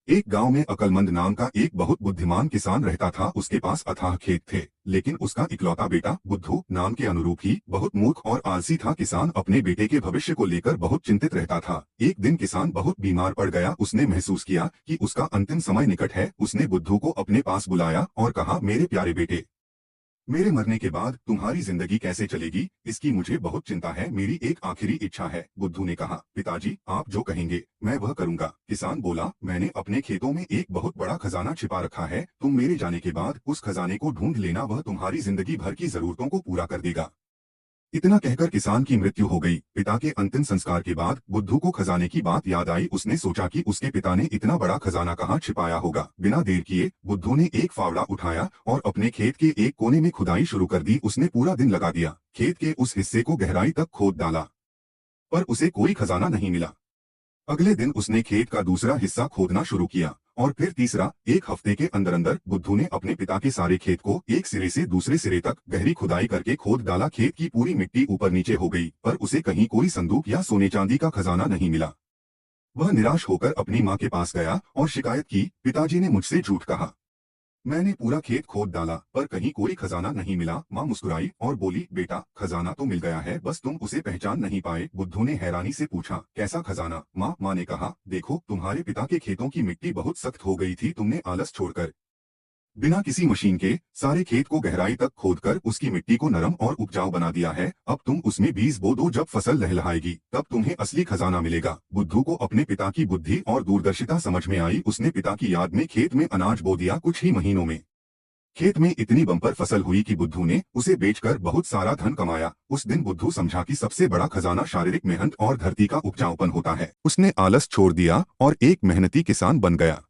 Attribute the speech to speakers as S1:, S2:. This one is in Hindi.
S1: एक गांव में अकलमंद नाम का एक बहुत बुद्धिमान किसान रहता था। उसके पास अथाह खेत थे, लेकिन उसका इकलौता बेटा बुद्धू नाम के अनुरूप ही बहुत मूर्ख और आलसी था। किसान अपने बेटे के भविष्य को लेकर बहुत चिंतित रहता था। एक दिन किसान बहुत बीमार पड़ गया। उसने महसूस किया कि उसका अंतिम समय निकट है। उसने बुद्धू को अपने पास बुलाया और कहा, मेरे प्यारे बेटे, मेरे मरने के बाद तुम्हारी जिंदगी कैसे चलेगी, इसकी मुझे बहुत चिंता है। मेरी एक आखिरी इच्छा है। बुद्धू ने कहा, पिताजी, आप जो कहेंगे मैं वह करूंगा। किसान बोला, मैंने अपने खेतों में एक बहुत बड़ा खजाना छिपा रखा है। तुम मेरे जाने के बाद उस खजाने को ढूंढ लेना, वह तुम्हारी जिंदगी भर की जरूरतों को पूरा कर देगा। इतना कहकर किसान की मृत्यु हो गई। पिता के अंतिम संस्कार के बाद बुद्धू को खजाने की बात याद आई। उसने सोचा कि उसके पिता ने इतना बड़ा खजाना कहाँ छिपाया होगा। बिना देर किए बुद्धू ने एक फावड़ा उठाया और अपने खेत के एक कोने में खुदाई शुरू कर दी। उसने पूरा दिन लगा दिया, खेत के उस हिस्से को गहराई तक खोद डाला, पर उसे कोई खजाना नहीं मिला। अगले दिन उसने खेत का दूसरा हिस्सा खोदना शुरू किया और फिर तीसरा। एक हफ्ते के अंदर अंदर बुद्धू ने अपने पिता के सारे खेत को एक सिरे से दूसरे सिरे तक गहरी खुदाई करके खोद डाला। खेत की पूरी मिट्टी ऊपर नीचे हो गई, पर उसे कहीं कोई संदूक या सोने चांदी का खजाना नहीं मिला। वह निराश होकर अपनी माँ के पास गया और शिकायत की, पिताजी ने मुझसे झूठ कहा। मैंने पूरा खेत खोद डाला, पर कहीं कोई खजाना नहीं मिला। माँ मुस्कुराई और बोली, बेटा, खजाना तो मिल गया है, बस तुम उसे पहचान नहीं पाए। बुद्धू ने हैरानी से पूछा, कैसा खजाना? माँ ने कहा, देखो, तुम्हारे पिता के खेतों की मिट्टी बहुत सख्त हो गई थी। तुमने आलस छोड़कर बिना किसी मशीन के सारे खेत को गहराई तक खोदकर उसकी मिट्टी को नरम और उपजाऊ बना दिया है। अब तुम उसमें बीज बो दो, जब फसल लहलहाएगी तब तुम्हें असली खजाना मिलेगा। बुद्धू को अपने पिता की बुद्धि और दूरदर्शिता समझ में आई। उसने पिता की याद में खेत में अनाज बो दिया। कुछ ही महीनों में खेत में इतनी बम्पर फसल हुई कि बुद्धू ने उसे बेचकर बहुत सारा धन कमाया। उस दिन बुद्धू समझा कि सबसे बड़ा खजाना शारीरिक मेहनत और धरती का उपजाऊपन होता है। उसने आलस छोड़ दिया और एक मेहनती किसान बन गया।